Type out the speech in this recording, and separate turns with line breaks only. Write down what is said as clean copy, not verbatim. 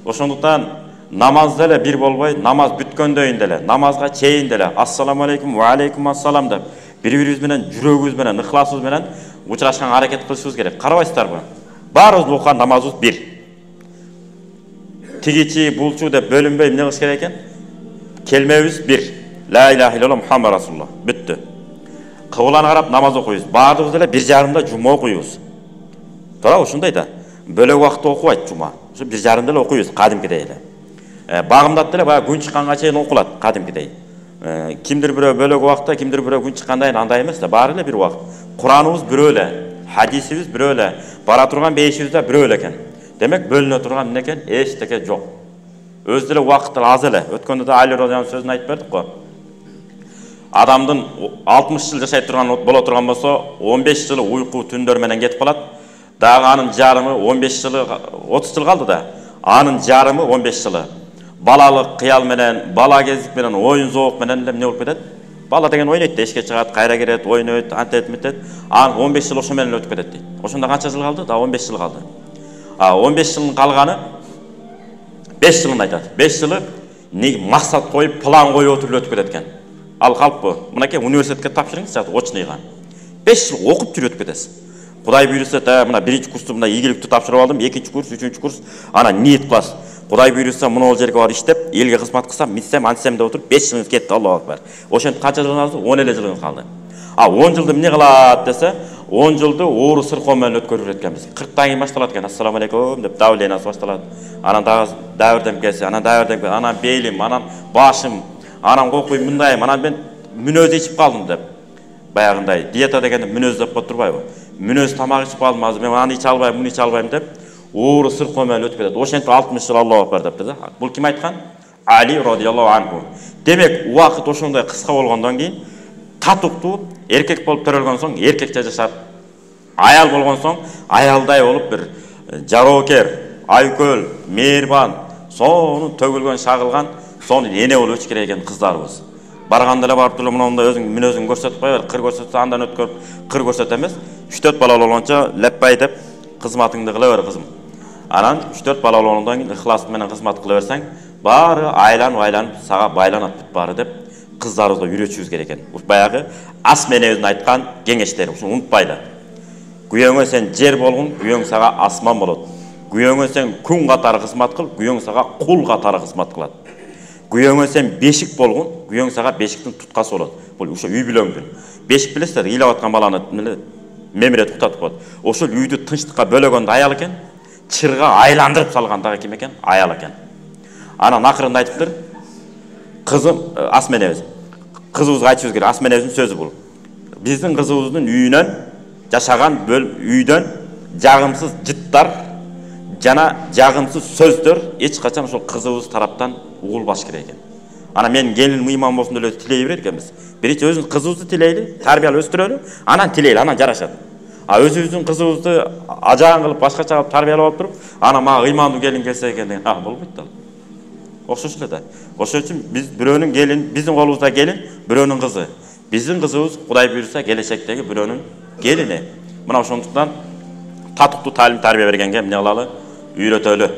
Ошондуктан namaz деле бир болбой, namaz бүткөндөн деле, namazга чейин деле ассаламу алейкум ва алейкум ассалам деп бири-бирибиз менен жүрөгүбүз менен, ыхласыбыз менен учурашканга аракет кылышыбыз керек. Карабайсыздарбы? Баарыбыз окуган намазыбыз бир. Тигичи, булчу деп бөлүнбөй эмне кылыш керек экен? Келмебиз бир. Ла илаха илlallah Мухаммад расулуллах. Бүттү. Кыбланы карап намаз окуйбуз. Баардыгыбыз деле 1,5 жума окуйбуз. Туура ушундай да. Бөлөк убакытта окубайт жума. Ушу 1,5 деле окуйбуз кадимкидей эле. Багымдат деле баягы күн чыкканга чейин окулат кадимкидей. Кимдир бирөө бөлөк убакытта, кимдир бирөө күн чыккандан андай эмес да, баары эле бир убакыт. Кураныбыз бирөө эле, хадисибиз бирөө эле, бара турган бейишибиз да бирөө эле экен. Демек бөлүнө турган эмне экен? Эчтеке жок. Өз деле убакыты аз эле. Өткөндө да Али радиянын сөзүн айтып бердик го. Адамдын 60 жыл жашай турган боло турган болсо, 15 жылы уйку түндөр менен кетип калат. Дагы анын жарымы 15 жылы 30 жыл калды да. Анын жарымы 15 жылы балалык кыял менен, бала кездик менен, оюн зоок менен эле эмне болуп кетет? Бала деген ойнойт, эшикке чыгат, кайра кирет, ойнойт, антет метет. Анын 15 жыл ошо менен өтүп кетет дейт. Ошондо канча жыл калды? Да 15 жыл калды. 15 жылдын калганы 5 жылын айтат. 5 жылы максат коюп, план коюп отуруп өтүп кетет экен. Ал калппы? Мынакей университетке тапшырыңыз, очныйга. 5 жыл окуп жүрүп өтүп кетесиз. Кудай буйруса, мына биринчи курсту мына ийгиликтүү тапшырып алдым, экинчи курс, үчүнчү курс, ана ниет кыласыз. Кудай буйруса, мына жерге барып иштеп, элге кызмат кылсам, митсем, антсем деп отуруп 5 жылыңыз кетти, Аллаху акбар. Ошентип канча жылыңыз калды? 10 эле жылыңыз калды. 10 жылды эмне кылат десе, 10 жылды оору сыркоо менен өткөрүп экенбиз. 40 кийин башталат экен, ассаламу алейкум деп давлениянасы башталат. Анан дагы дабырдемкеси, анан дабырдемке, анан бейлим, анан башым, анан кокуйм мындайым, анан мен мүнөз ичип калдым деп. Баягындай диета дегенде мүнөз деп коюп турбайбы? Мүнөз тамак ичип калдым, азыр мен аны иче албайм, муну иче албайм деп оору сыркоо менен өтүп кетет. Ошентип 60 жыл Аллаху акбар депти да. Бул ким айткан? Али радияллаху анху. Демек, убакыт ошондой кыска болгондон кийин татуктуу эркек болуп төрөлгөн соң эркекче жашап, аял болгон соң аялдай болуп бир жароокер, айкөл, мээрбан, сонун төгүлгөн, шагылган, сонун эне болуп өчүп керек экен кыздарыбыз. Барганда эле барып туруп мындай өзүң мүнөзүң көрсөтүп кой бер, кыр көрсөтсө андан өткөрүп, кыр көрсөт эмес. 3-4 бала болгончо леппай деп кызматыңды кыла бер кызым. Анан 3-4 бала болгондон кийин ыхлас менен кызмат кыла берсең, баары айланып сага байланат бүт баары деп кыздарыбызга үйрөтүшүбүз керек экен. Баягы ас менебиздин айткан кеңештери, ушуну унутпайлы. Күйөөңө сен жер болгун, күйөөң сага асман болот. Күйөөңө сен күн катары кызмат кыл, күйөөң сага кул катары кызмат кылат. Күйөөңө сен бешик болгун, күйөөң сага бешиктин туткасы болот. Бул ошо үй бүлөңдүн. Бешик билесиздер, ыйлап аткан баланы мемире туктатып коет. Ошол үйдү тынчтыкка бөлөгөндө аял экен, чырга айландырып салган дагы ким экен? Аял экен. Анан акырында айтыптыр, кызым, ас менебиз. Кызыбызга айтышыбыз керек, ас менебиздин сөзү бул. Биздин кызыбыздын үйүнөн, жашаган үйдөн жагымсыз жыттар жана жагымсыз сөздөр эч качан ошол кызыбыз тараптан угулбаш керек экен. Ана мен келин мыйман болсун деп тилей берет экенбиз. Биринчи өзүбүздүн кызыбызды тилейли, тарбиялап өстүрөлү, анан тилейли, анан жарашат. Өзүбүздүн кызыбызды ажаан кылып, башкача кылып тарбиялап алып туруп, ана мага ыймандуу келин келсе экен деген, болбойт да. Окшош эле да. Ошон үчүн биз бирөөнүн келин, биздин колубузда келин, бирөөнүн кызы. Биздин кызыбыз Кудай буйруса келечектеги бирөөнүн келини. Мына ошондуктан татыктуу таалим тарбия бергенге эмне кылалы? Үйрөтөлү.